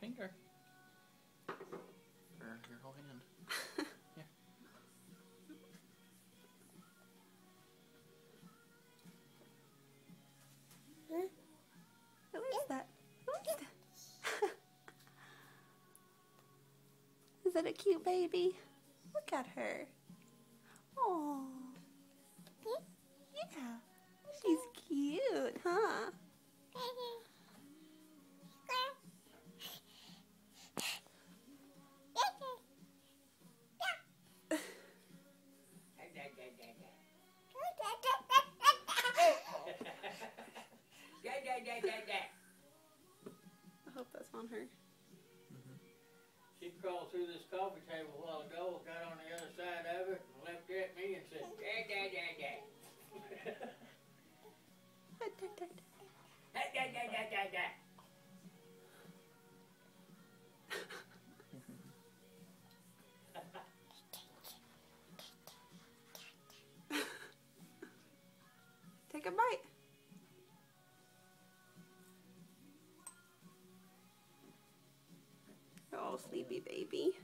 finger. For your whole hand. Yeah. Who is that? Who is that? Is that a cute baby? Look at her. Oh. Yeah. She's cute, huh? I hope that's on her. She crawled through this coffee table a while ago, got on the other side of it, and looked at me and said, "Dad, dad, dad, dad." Dad, dad, dad, dad, dad, dad. Take a bite. Oh, sleepy baby.